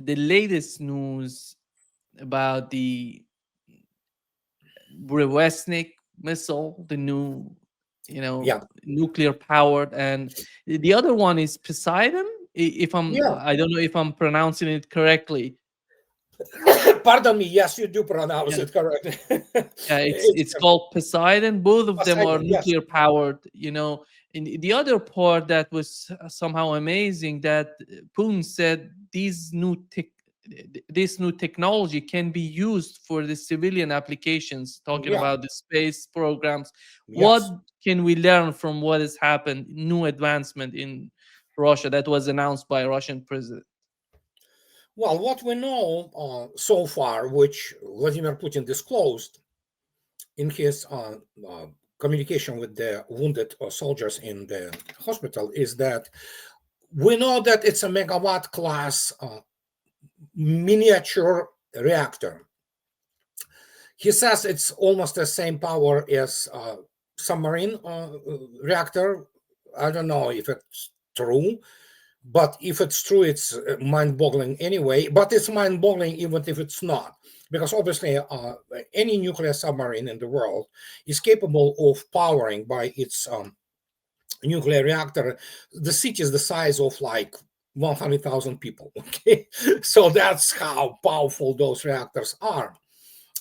the latest news about the Burevestnik missile, the new, Yeah, nuclear powered, and the other one is Poseidon. If yeah. I don't know if I'm pronouncing it correctly. Pardon me. Yes, you do pronounce Yeah, it correctly. yeah, it's It's it's called Poseidon. Both of them are Poseidon. Yes. nuclear powered. And the other part that was somehow amazing, that Putin said this new technology can be used for the civilian applications. Talking Yeah. about the space programs, what Yes. can we learn from what has happened? New advancement in Russia that was announced by Russian president. Well, what we know so far, which Vladimir Putin disclosed in his communication with the wounded soldiers in the hospital, is that we know that it's a megawatt class miniature reactor. He says it's almost the same power as submarine reactor. I don't know if it's true, but if it's true, it's mind-boggling anyway. But it's mind-boggling even if it's not, because obviously any nuclear submarine in the world is capable of powering by its nuclear reactor the cities the size of like 100,000 people. Okay, so that's how powerful those reactors are.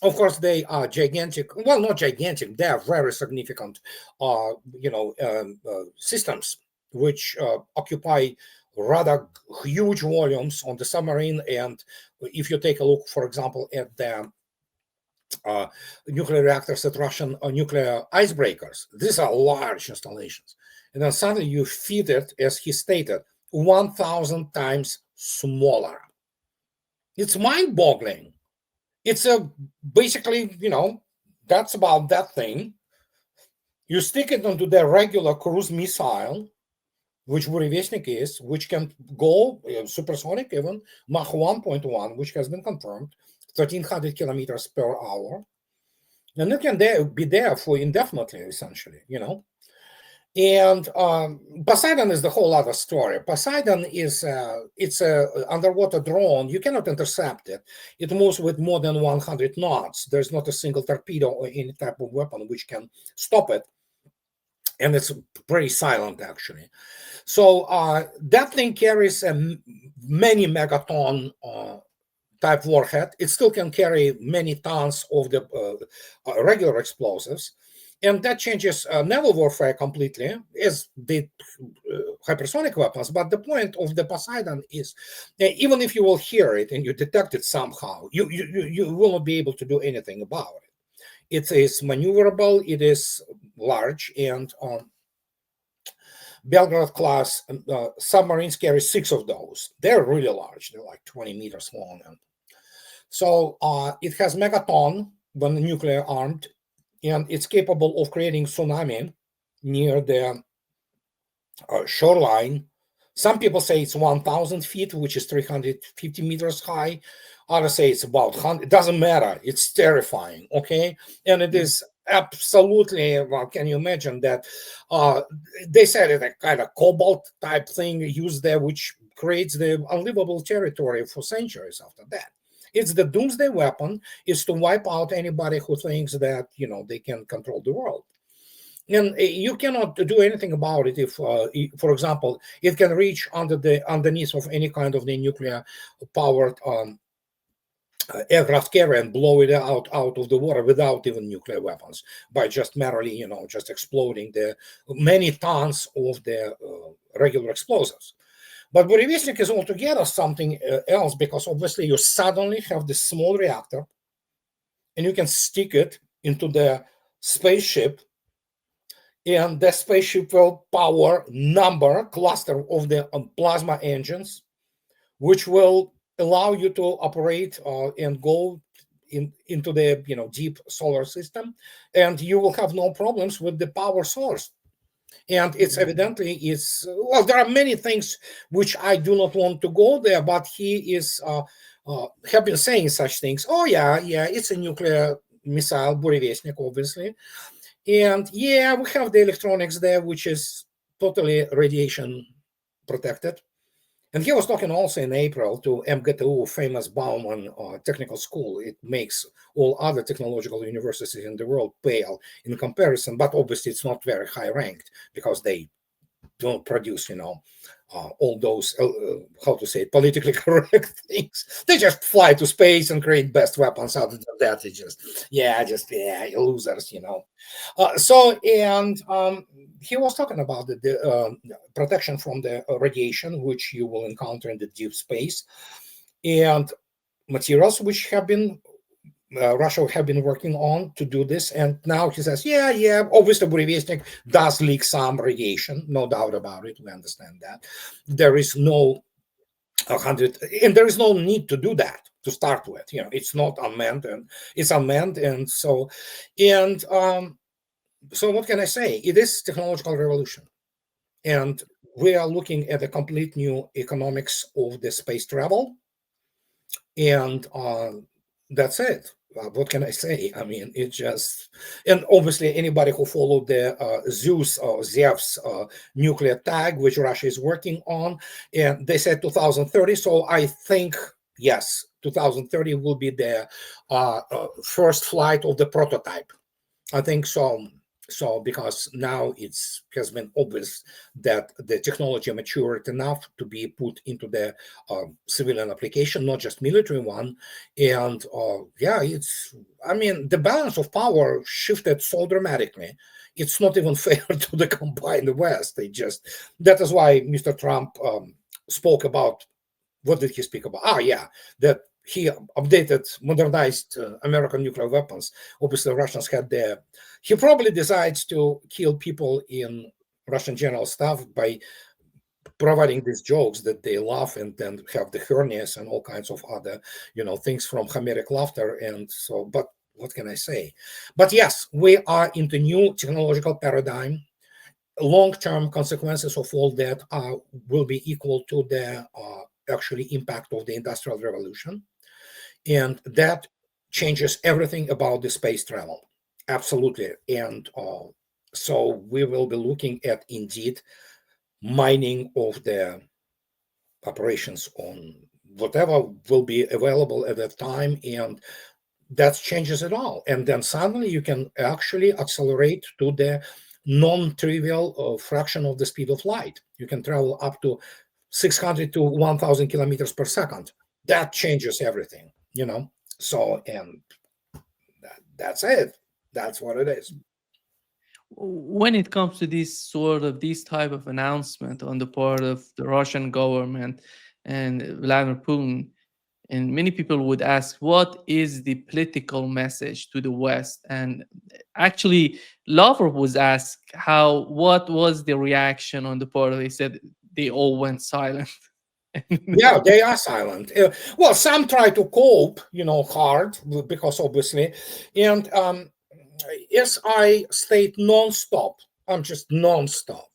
Of course, they are gigantic. Well, not gigantic. They are very significant, systems which occupy rather huge volumes on the submarine. And if you take a look, for example, at the uh, nuclear reactors at Russian nuclear icebreakers, these are large installations. And then suddenly you feed it, as he stated, 1,000 times smaller. It's mind-boggling. It's a basically, that's about that thing. You stick it onto the regular cruise missile, which Burevestnik is, which can go supersonic, even Mach 1.1, which has been confirmed, 1,300 kilometers per hour. And it can be there for indefinitely, essentially. And Poseidon is the whole other story. Poseidon it's a underwater drone. You cannot intercept it. It moves with more than 100 knots. There's not a single torpedo or any type of weapon which can stop it. And it's pretty silent, actually. So that thing carries a many megaton type warhead. It still can carry many tons of the regular explosives. And that changes naval warfare completely, as did hypersonic weapons. But the point of the Poseidon is, even if you will hear it and you detect it somehow, you will not be able to do anything about it. It is maneuverable, it is large, and Belgrade class submarines carry 6 of those. They're really large, they're like 20 meters long. And so it has megaton when nuclear armed, and it's capable of creating tsunami near the shoreline. Some people say it's 1,000 feet, which is 350 meters high. Others say it's about 100. It doesn't matter. It's terrifying, okay? And it is absolutely, well, can you imagine that? They said it's a kind of cobalt type thing used there, which creates the unlivable territory for centuries after that. It's the doomsday weapon, is to wipe out anybody who thinks that, they can control the world. And you cannot do anything about it if, for example, it can reach underneath of any kind of the nuclear-powered aircraft carrier and blow it out of the water without even nuclear weapons, by just merely, just exploding the many tons of the regular explosives. But Burevestnik is altogether something else, because obviously you suddenly have this small reactor and you can stick it into the spaceship, and the spaceship will power cluster of the plasma engines, which will allow you to operate and go into the deep solar system, and you will have no problems with the power source. And it's evidently well, there are many things which I do not want to go there, but he is have been saying such things. Oh yeah, it's a nuclear missile, Burevestnik, obviously. And yeah, we have the electronics there, which is totally radiation protected. And he was talking also in April to MGTU, famous Bauman Technical School. It makes all other technological universities in the world pale in comparison, but obviously it's not very high ranked because they don't produce, all those, how to say, politically correct things. They just fly to space and create best weapons. Other than that, it's just, losers. He was talking about the protection from the radiation, which you will encounter in the deep space, and materials which have been Russia have been working on to do this. And now he says, obviously Burevestnik does leak some radiation, no doubt about it. We understand that. There is no 100, and there is no need to do that to start with. It's not unmanned, and it's unmanned, and so what can I say? It is technological revolution, and we are looking at a complete new economics of the space travel, and that's it. What can I say? I mean, it just, and obviously anybody who followed the Zeus or Zev's nuclear tag, which Russia is working on, and they said 2030. So I think, yes, 2030 will be the first flight of the prototype. I think so. So because now it has been obvious that the technology matured enough to be put into the civilian application, not just military one. And the balance of power shifted so dramatically. It's not even fair to the combined West. That is why Mr. Trump spoke about, what did he speak about? That he updated, modernized American nuclear weapons. Obviously, the Russians had he probably decides to kill people in Russian general staff by providing these jokes that they laugh and then have the hernias and all kinds of other, things from Homeric laughter. And so, but what can I say? But yes, we are in the new technological paradigm. Long-term consequences of all that will be equal to the actually impact of the Industrial Revolution. And that changes everything about the space travel. Absolutely. And so we will be looking at, indeed, mining of the operations on whatever will be available at that time. And that changes it all. And then suddenly you can actually accelerate to the non-trivial fraction of the speed of light. You can travel up to 600 to 1,000 kilometers per second. That changes everything. So, and that's it. That's what it is. When it comes to this type of announcement on the part of the Russian government and Vladimir Putin, and many people would ask, what is the political message to the West? And actually, Lavrov was asked what was the reaction on the part of, he said they all went silent. Yeah, they are silent. Well, some try to cope, hard, because obviously, and as I state non-stop, I'm just non-stop.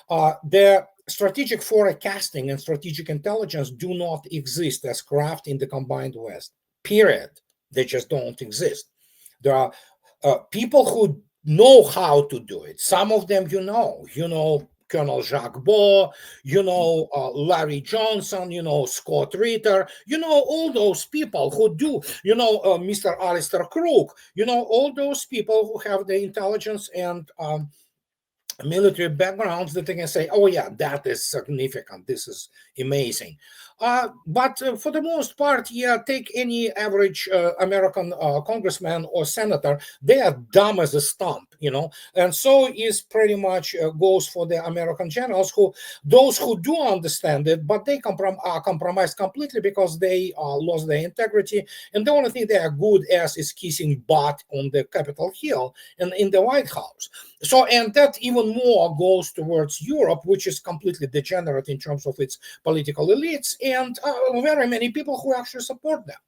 The strategic forecasting and strategic intelligence do not exist as craft in the combined West. Period. They just don't exist. There are people who know how to do it. Some of them, Colonel Jacques Beau, Larry Johnson, Scott Ritter, all those people who do, Mr. Alistair Crook, all those people who have the intelligence and military backgrounds that they can say, oh yeah, that is significant, this is amazing. But for the most part, take any average American congressman or senator, they are dumb as a stump, and so is pretty much goes for the American generals, those who do understand it, but they are compromised completely because they lost their integrity, and the only thing they are good as is kissing butt on the Capitol Hill and in the White House. So, and that even more goes towards Europe, which is completely degenerate in terms of its political elites, and very many people who actually support them.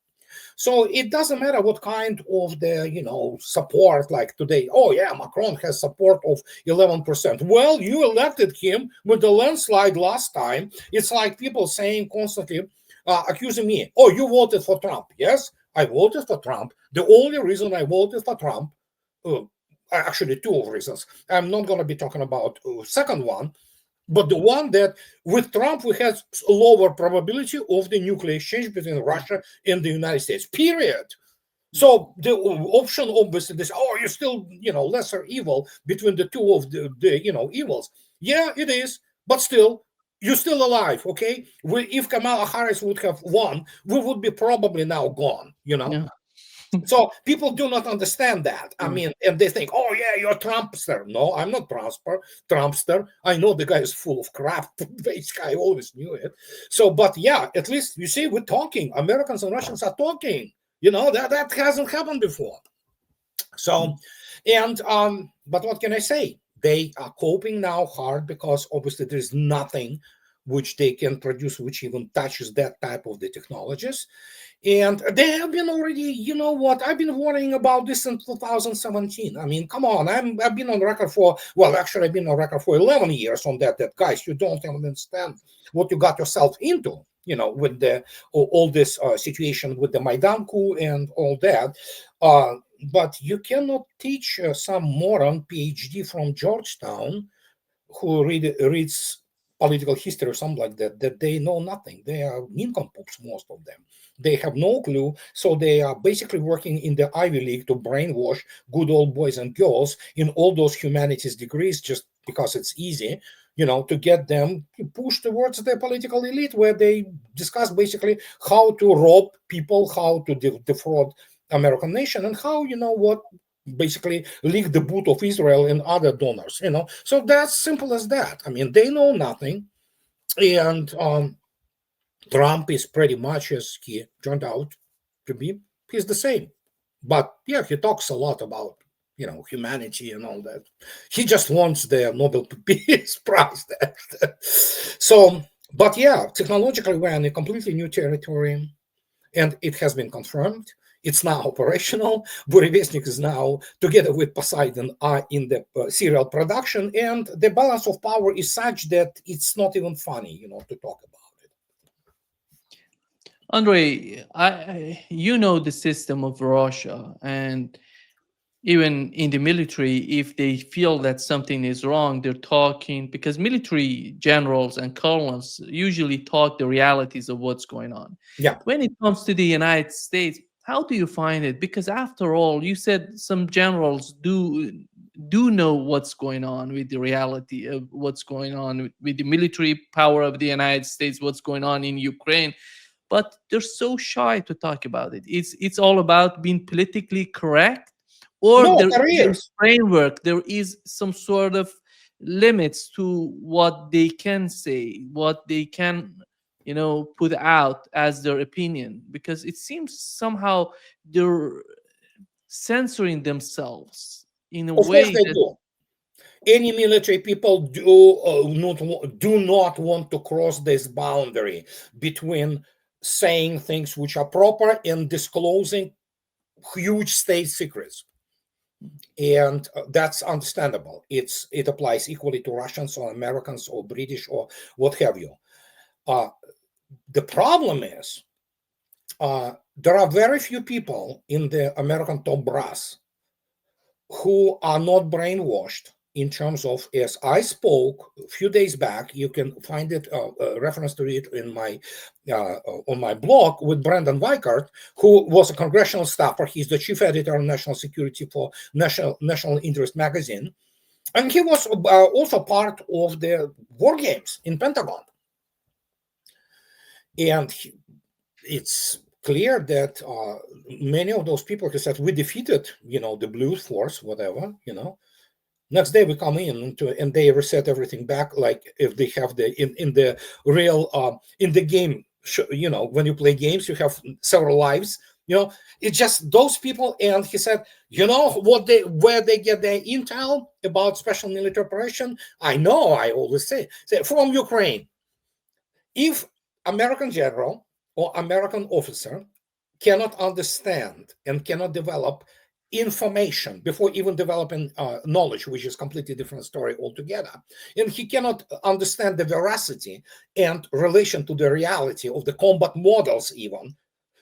So it doesn't matter what kind of the support, like today. Oh yeah, Macron has support of 11%. Well, you elected him with the landslide last time. It's like people saying constantly, accusing me, oh, you voted for Trump. Yes, I voted for Trump. The only reason I voted for Trump, actually two reasons. I'm not going to be talking about second one. but the one that with Trump we had a lower probability of the nuclear exchange between Russia and the United States. Period. So the option obviously this, oh, you're still, lesser evil between the two of the evils. Yeah, it is, but still, you're still alive, okay? If Kamala Harris would have won, we would be probably now gone. Yeah. So people do not understand that. I Mm. mean, and they think, oh yeah, you're a Trumpster. No, I'm not Trumpster. I know the guy is full of crap. This guy always knew it. So, but yeah, at least you see, we're talking. Americans and Russians are talking. That hasn't happened before. So, and but what can I say? They are coping now hard because obviously there's nothing which they can produce which even touches that type of the technologies. And they have been already, you know what? I've been worrying about this in 2017. I mean, come on, I've been on record for, well, actually, I've been on record for 11 years on that. That guys, you don't even understand what you got yourself into. With the all this situation with the Maidan coup and all that. But you cannot teach some moron PhD from Georgetown who reads political history or something like that they know nothing. They are nincompoops, most of them. They have no clue, so they are basically working in the Ivy League to brainwash good old boys and girls in all those humanities degrees just because it's easy, to get them pushed towards the political elite where they discuss basically how to rob people, how to defraud American nation, and how, what, basically leak the boot of Israel and other donors, So that's simple as that. I mean, they know nothing. And Trump is pretty much, as he turned out to be, he's the same. But yeah, he talks a lot about, humanity and all that. He just wants the Nobel Peace Prize. So, but yeah, technologically, we're in a completely new territory, and it has been confirmed. It's now operational. Burevestnik is now, together with Poseidon, are in the serial production, and the balance of power is such that it's not even funny, to talk about it. Andre, you know the system of Russia, and even in the military, if they feel that something is wrong, they're talking, because military generals and colonels usually talk the realities of what's going on. Yeah. When it comes to the United States, how do you find it? Because after all, you said some generals do know what's going on with the reality of what's going on with the military power of the United States, what's going on in Ukraine, but they're so shy to talk about it. It's all about being politically correct, or No, there's careers. framework, there is some sort of limits to what they can say, what they can put out as their opinion, because it seems somehow they're censoring themselves in a Of course way they that. do. Any military people do not want to cross this boundary between saying things which are proper and disclosing huge state secrets. And that's understandable. It applies equally to Russians or Americans or British or what have you. The problem is there are very few people in the American top brass who are not brainwashed in terms of, as I spoke a few days back, you can find it, a reference to it in my on my blog with Brandon Weichert, who was a congressional staffer. He's the chief editor of national security for National Interest magazine, and he was also part of the war games in Pentagon. And it's clear that many of those people who said we defeated, the blue force, whatever, next day we come in and they reset everything back, like if they have in the real in the game, when you play games you have several lives, it's just those people. And he said, where they get their intel about special military operation, I always say from Ukraine. If American general or American officer cannot understand and cannot develop information before even developing knowledge, which is completely different story altogether, and he cannot understand the veracity and relation to the reality of the combat models even.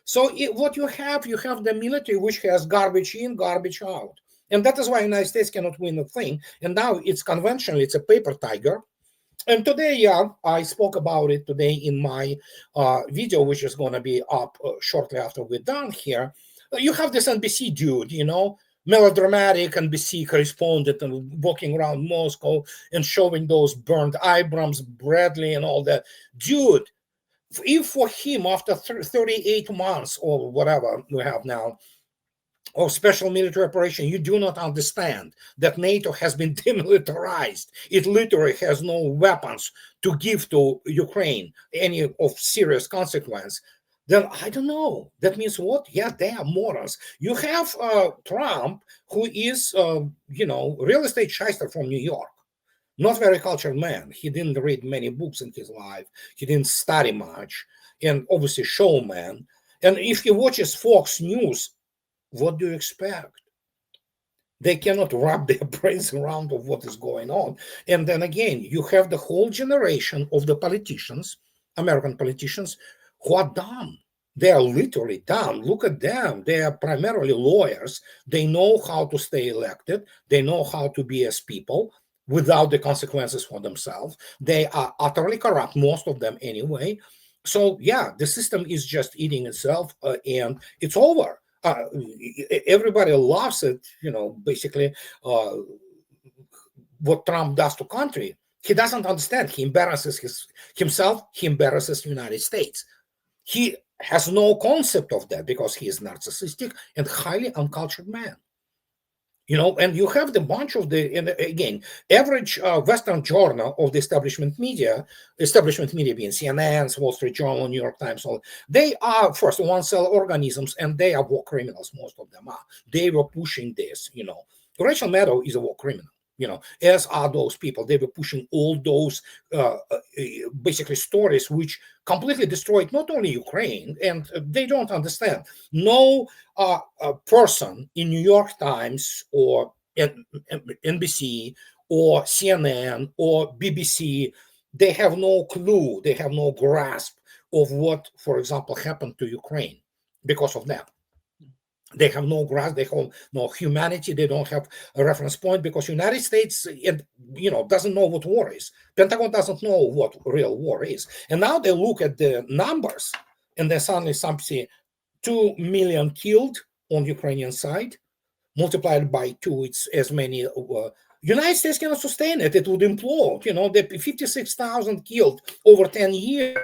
So what you have the military which has garbage in, garbage out. And that is why the United States cannot win a thing. And now it's conventional, it's a paper tiger. And today, yeah, I spoke about it today in my video, which is going to be up shortly after we're done here. You have this NBC dude, melodramatic NBC correspondent and walking around Moscow and showing those burned Abrams, Bradley, and all that. Dude, if for him, after 38 months or whatever we have now, of special military operation, you do not understand that NATO has been demilitarized. It literally has no weapons to give to Ukraine, any of serious consequence. Then I don't know. That means what? Yeah, they are morons. You have Trump, who is, real estate shyster from New York. Not very cultured man. He didn't read many books in his life. He didn't study much, and obviously showman. And if he watches Fox News, what do you expect? They cannot wrap their brains around of what is going on. And then again, you have the whole generation of the politicians, American politicians, who are dumb. They are literally dumb. Look at them. They are primarily lawyers. They know how to stay elected. They know how to be as people without the consequences for themselves. They are utterly corrupt, most of them anyway. So yeah, the system is just eating itself, and it's over. Everybody loves it, basically, what Trump does to country. He doesn't understand. He embarrasses himself. He embarrasses the United States. He has no concept of that because he is narcissistic and highly uncultured man. And you have the bunch of and again, average Western journal of the establishment media being CNN, Wall Street Journal, New York Times, they are, first, one-cell organisms, and they are war criminals, most of them are. They were pushing this, Rachel Maddow is a war criminal, as are those people. They were pushing all those basically stories which completely destroyed not only Ukraine, and they don't understand. No person in New York Times or NBC or CNN or BBC, they have no clue, they have no grasp of what, for example, happened to Ukraine because of that. They have no grasp, they have no humanity, they don't have a reference point because United States, doesn't know what war is. Pentagon doesn't know what real war is. And now they look at the numbers and they suddenly see 2 million killed on Ukrainian side, multiplied by 2, it's as many. United States cannot sustain it, it would implode. The 56,000 killed over 10 years.